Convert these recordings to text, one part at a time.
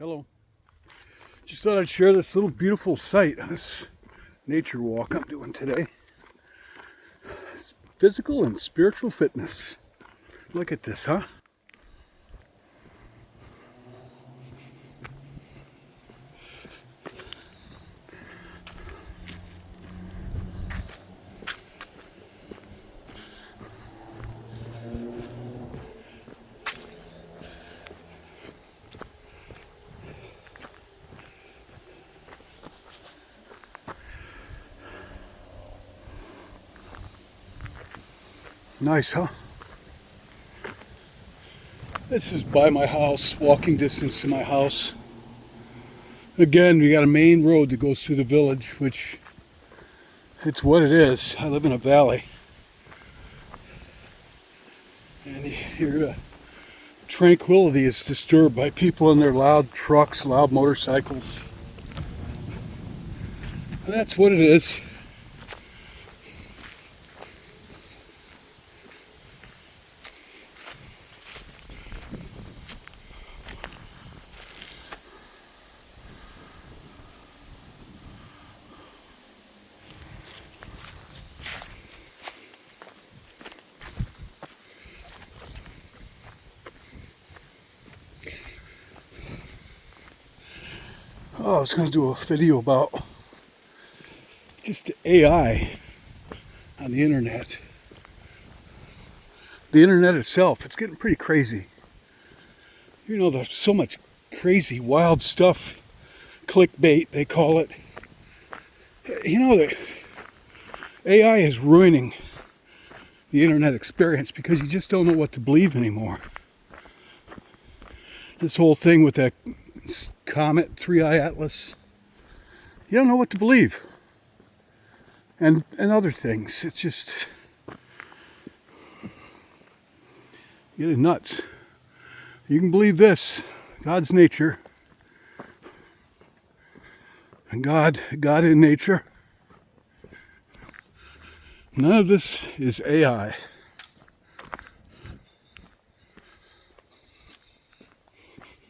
Hello. Just thought I'd share this little beautiful sight, this nature walk I'm doing today. It's physical and spiritual fitness. Look at this, huh? Nice, huh? This is by my house, walking distance to my house. Again, we got a main road that goes through the village, which it's what it is. I live in a valley. And here the tranquility is disturbed by people in their loud trucks, loud motorcycles. And that's what it is. Oh, I was going to do a video about just AI on the internet. The internet itself, it's getting pretty crazy. You know, there's so much crazy, wild stuff. Clickbait, they call it. You know, the AI is ruining the internet experience because you just don't know what to believe anymore. This whole thing with that comet, 3-eye atlas, you don't know what to believe. And other things. It's just getting nuts. You can believe this, God's nature. And God in nature. None of this is AI.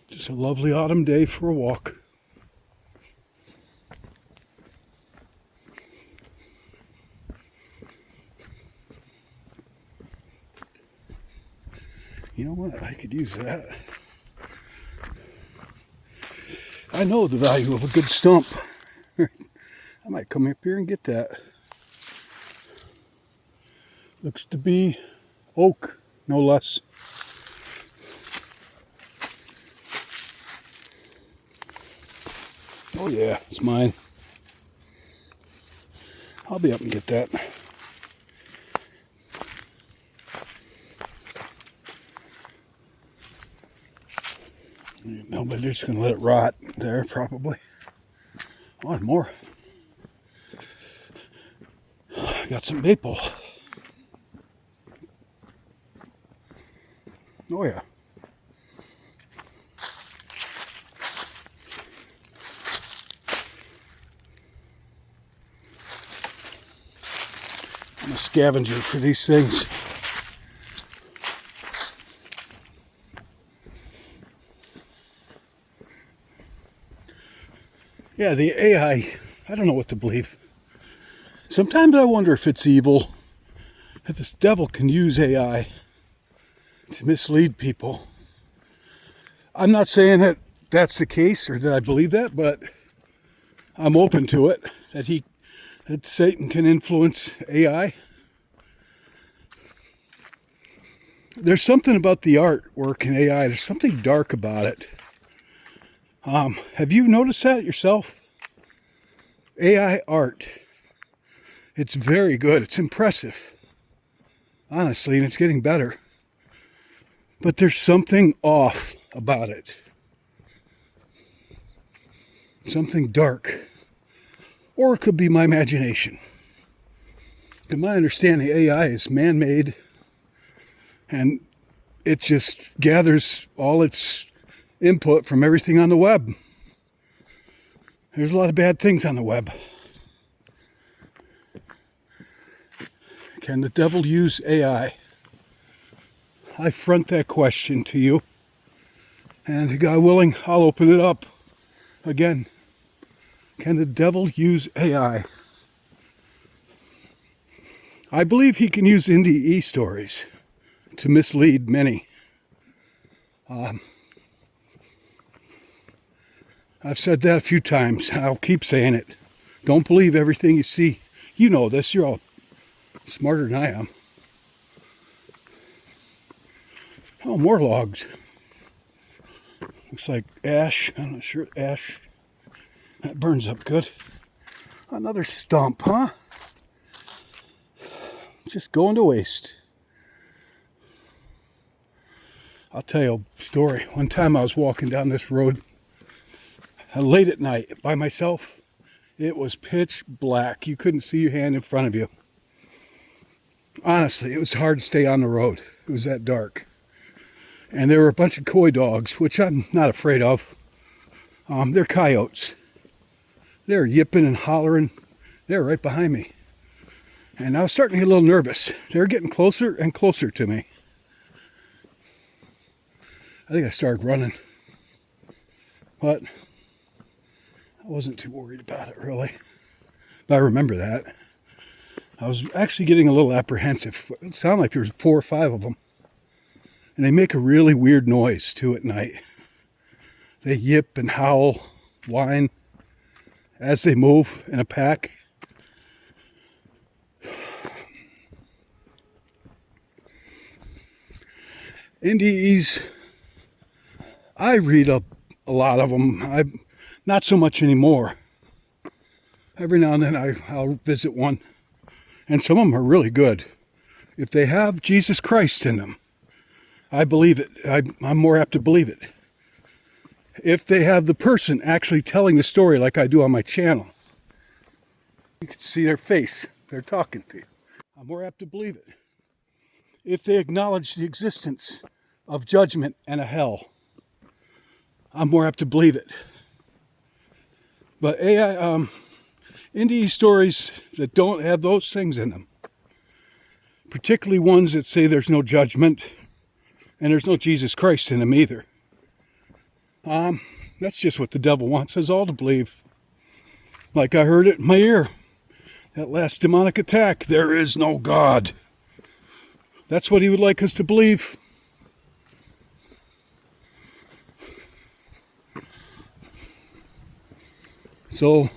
Just a lovely autumn day for a walk. You know what? I could use that. I know the value of a good stump. I might come up here and get that. Looks to be oak, no less. Oh yeah, it's mine. I'll be up and get that. No, but they're just going to let it rot there, probably. Oh, and more. I got some maple. Oh, yeah. I'm a scavenger for these things. Yeah, the AI, I don't know what to believe. Sometimes I wonder if it's evil, that this devil can use AI to mislead people. I'm not saying that that's the case or that I believe that, but I'm open to it, that Satan can influence AI. There's something about the artwork in AI, there's something dark about it. Have you noticed that yourself? AI art. It's very good. It's impressive. Honestly, and it's getting better. But there's something off about it. Something dark. Or it could be my imagination. In my understanding, AI is man-made. And it just gathers all its input from everything on the web. There's a lot of bad things on the web. Can the devil use AI? I front that question to you. And God willing, I'll open it up again. Can the devil use AI? I believe he can use NDE stories to mislead many. I've said that a few times. I'll keep saying it. Don't believe everything you see. You know this. You're all smarter than I am. Oh, more logs. Looks like ash. I'm not sure. Ash. That burns up good. Another stump, huh? Just going to waste. I'll tell you a story. One time I was walking down this road late at night by myself. It was pitch black. You couldn't see your hand in front of you. Honestly, it was hard to stay on the road. It was that dark. And there were a bunch of coy dogs, which I'm not afraid of. They're coyotes. They're yipping and hollering. They're right behind me. And I was starting to get a little nervous. They're getting closer and closer to me. I think I started running. But I wasn't too worried about it, really. But I remember that. I was actually getting a little apprehensive. It sounded like there was 4 or 5 of them. And they make a really weird noise, too, at night. They yip and howl, whine, as they move in a pack. NDEs, I read a lot of them. Not so much anymore. Every now and then I'll visit one. And some of them are really good. If they have Jesus Christ in them, I believe it. I'm more apt to believe it. If they have the person actually telling the story like I do on my channel, you can see their face. They're talking to you. I'm more apt to believe it. If they acknowledge the existence of judgment and a hell, I'm more apt to believe it. But AI, NDE stories that don't have those things in them, particularly ones that say there's no judgment and there's no Jesus Christ in them either, that's just what the devil wants us all to believe. Like I heard it in my ear, that last demonic attack, there is no God. That's what he would like us to believe. So,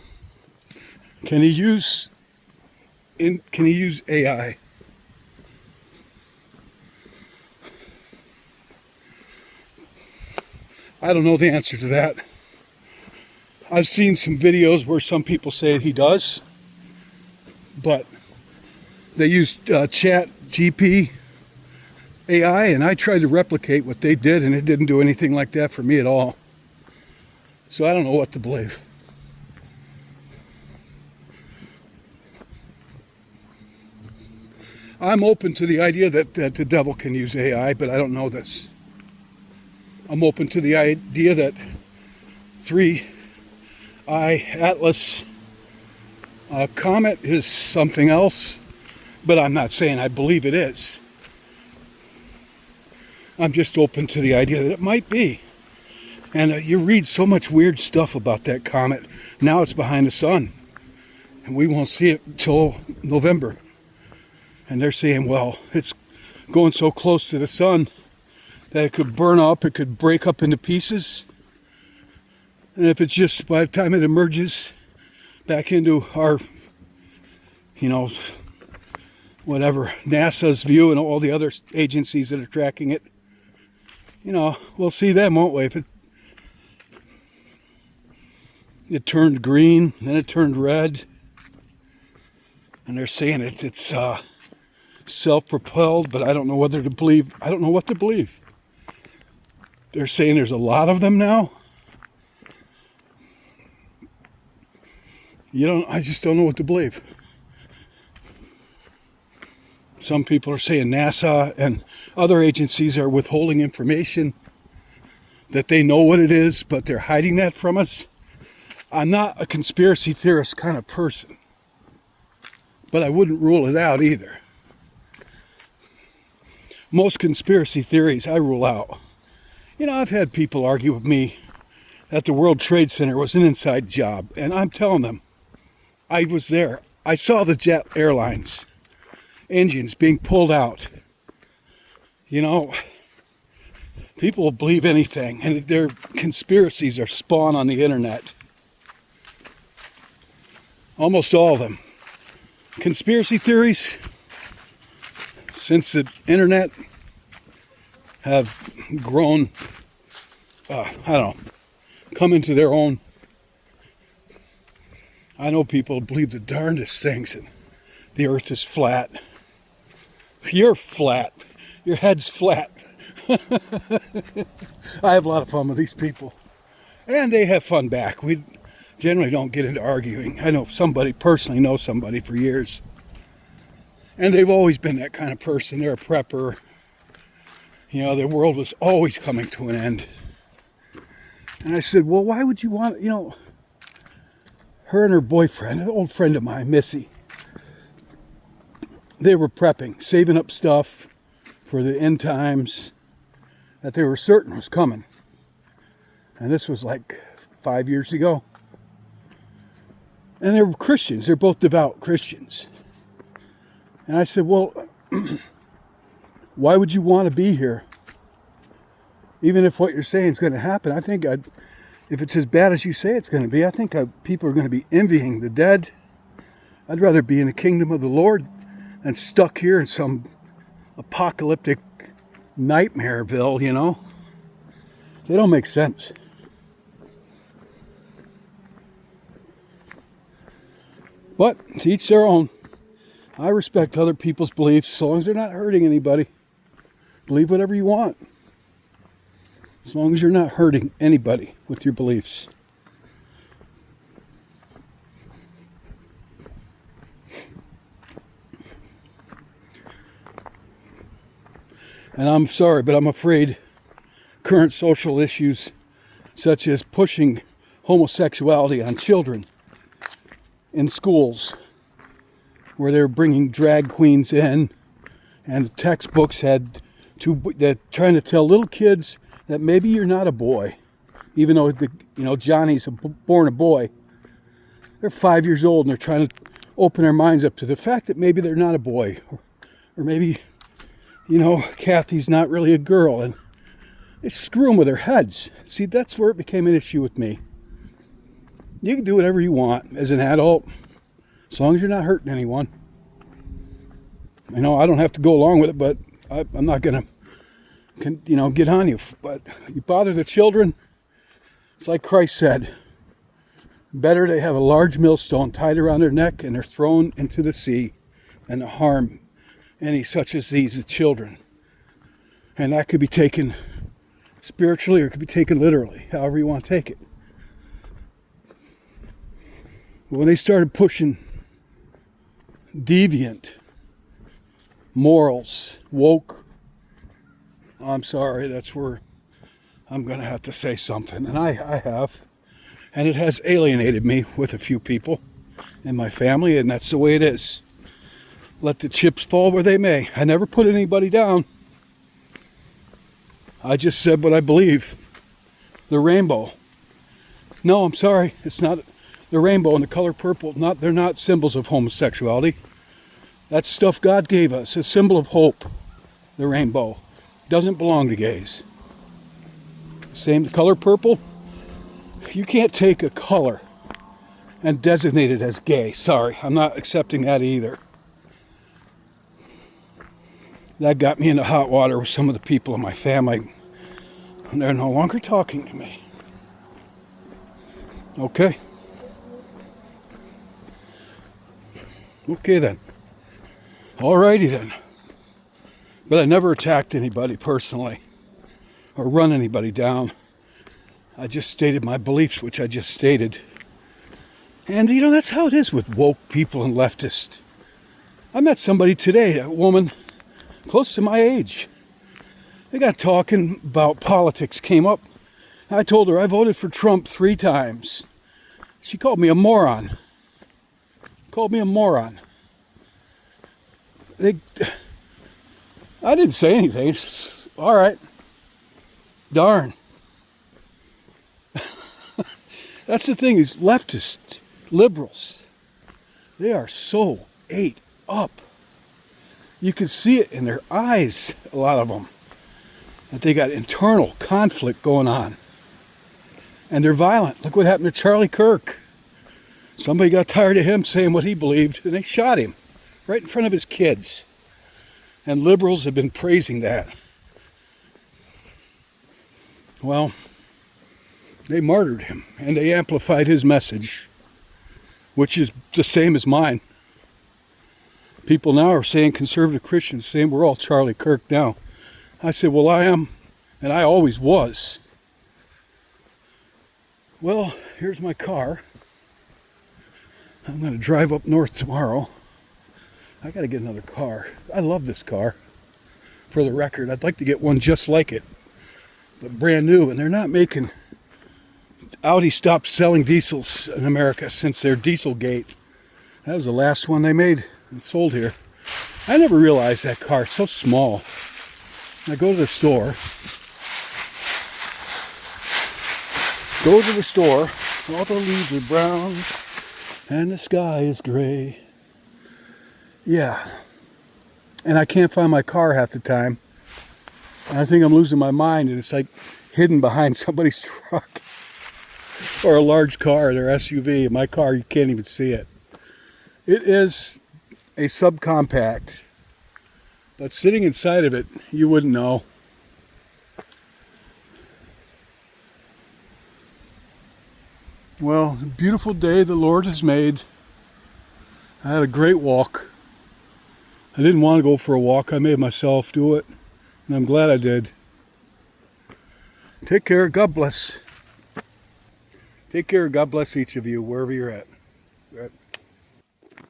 can he use AI? I don't know the answer to that. I've seen some videos where some people say he does, but they use Chat GP AI, and I tried to replicate what they did, and it didn't do anything like that for me at all. So I don't know what to believe. I'm open to the idea that the devil can use AI, but I don't know this. I'm open to the idea that 3-eye Atlas comet is something else, but I'm not saying I believe it is. I'm just open to the idea that it might be. And you read so much weird stuff about that comet. Now it's behind the sun, and we won't see it until November. And they're saying, well, it's going so close to the sun that it could burn up, it could break up into pieces. And if it's just by the time it emerges back into our, whatever, NASA's view and all the other agencies that are tracking it, we'll see them, won't we? If it turned green, then it turned red. And they're saying it's self-propelled, but I don't know whether to believe. I don't know what to believe. They're saying there's a lot of them now. I just don't know what to believe. Some people are saying NASA and other agencies are withholding information, that they know what it is, but they're hiding that from us. I'm not a conspiracy theorist kind of person, but I wouldn't rule it out either. Most conspiracy theories I rule out. You know, I've had people argue with me that the World Trade Center was an inside job, and I'm telling them, I was there. I saw the jet airlines, engines being pulled out. You know, people will believe anything, and their conspiracies are spawned on the internet. Almost all of them. Conspiracy theories, since the internet, have grown, I don't know, come into their own. I know people believe the darndest things, and the earth is flat. You're flat. Your head's flat. I have a lot of fun with these people. And they have fun back. We generally don't get into arguing. I know somebody, personally know somebody for years. And they've always been that kind of person. They're a prepper. You know, their world was always coming to an end. And I said, well, why would you want, you know, her and her boyfriend, an old friend of mine, Missy, they were prepping, saving up stuff for the end times that they were certain was coming. And this was like 5 years ago. And they were Christians. They're both devout Christians. And I said, well, why would you want to be here? Even if what you're saying is going to happen, I think if it's as bad as you say it's going to be, I think people are going to be envying the dead. I'd rather be in the kingdom of the Lord than stuck here in some apocalyptic nightmareville, you know. They don't make sense. But to each their own. I respect other people's beliefs as long as they're not hurting anybody. Believe whatever you want. As long as you're not hurting anybody with your beliefs. And I'm sorry, but I'm afraid current social issues such as pushing homosexuality on children in schools, where they're bringing drag queens in, and the textbooks they're trying to tell little kids that maybe you're not a boy, even though Johnny's born a boy. They're 5 years old and they're trying to open their minds up to the fact that maybe they're not a boy, or maybe, Kathy's not really a girl, and they screw them with their heads. See, that's where it became an issue with me. You can do whatever you want as an adult, as long as you're not hurting anyone. I don't have to go along with it, but I'm not going to, get on you. But you bother the children, it's like Christ said, better they have a large millstone tied around their neck and they're thrown into the sea than to harm any such as these, the children. And that could be taken spiritually or it could be taken literally, however you want to take it. When they started pushing deviant morals, woke, I'm sorry, that's where I'm going to have to say something. And I have. And it has alienated me with a few people in my family, and that's the way it is. Let the chips fall where they may. I never put anybody down. I just said what I believe. The rainbow. No, I'm sorry, it's not. The rainbow and the color purple, they're not symbols of homosexuality. That's stuff God gave us, a symbol of hope. The rainbow doesn't belong to gays. Same, the color purple. You can't take a color and designate it as gay. Sorry, I'm not accepting that either. That got me into hot water with some of the people in my family. And they're no longer talking to me. Okay. Okay then. Alrighty then. But I never attacked anybody personally or run anybody down. I just stated my beliefs, which I just stated. And that's how it is with woke people and leftists. I met somebody today, a woman close to my age. They got talking about politics, came up. I told her I voted for Trump 3 times. She called me a moron. I didn't say anything. It's all right. darn. That's the thing, is leftist liberals, they are so ate up. You can see it in their eyes, a lot of them, that they got internal conflict going on. And they're violent. Look what happened to Charlie Kirk. Somebody got tired of him saying what he believed, and they shot him right in front of his kids. And liberals have been praising that. Well, they martyred him, and they amplified his message, which is the same as mine. People now are saying, conservative Christians saying we're all Charlie Kirk now. I said, well, I am, and I always was. Well, here's my car. I'm going to drive up north tomorrow. I got to get another car. I love this car. For the record, I'd like to get one just like it, but brand new. And they're not making... Audi stopped selling diesels in America since their Dieselgate. That was the last one they made and sold here. I never realized that car is so small. I go to the store. All the leaves are brown and the sky is gray. Yeah. And I can't find my car half the time. And I think I'm losing my mind, and it's like hidden behind somebody's truck. Or a large car, their SUV. In my car, you can't even see it. It is a subcompact, but sitting inside of it, you wouldn't know. Well, a beautiful day the Lord has made. I had a great walk. I didn't want to go for a walk. I made myself do it, and I'm glad I did. Take care. God bless. Take care. God bless each of you, wherever you're at.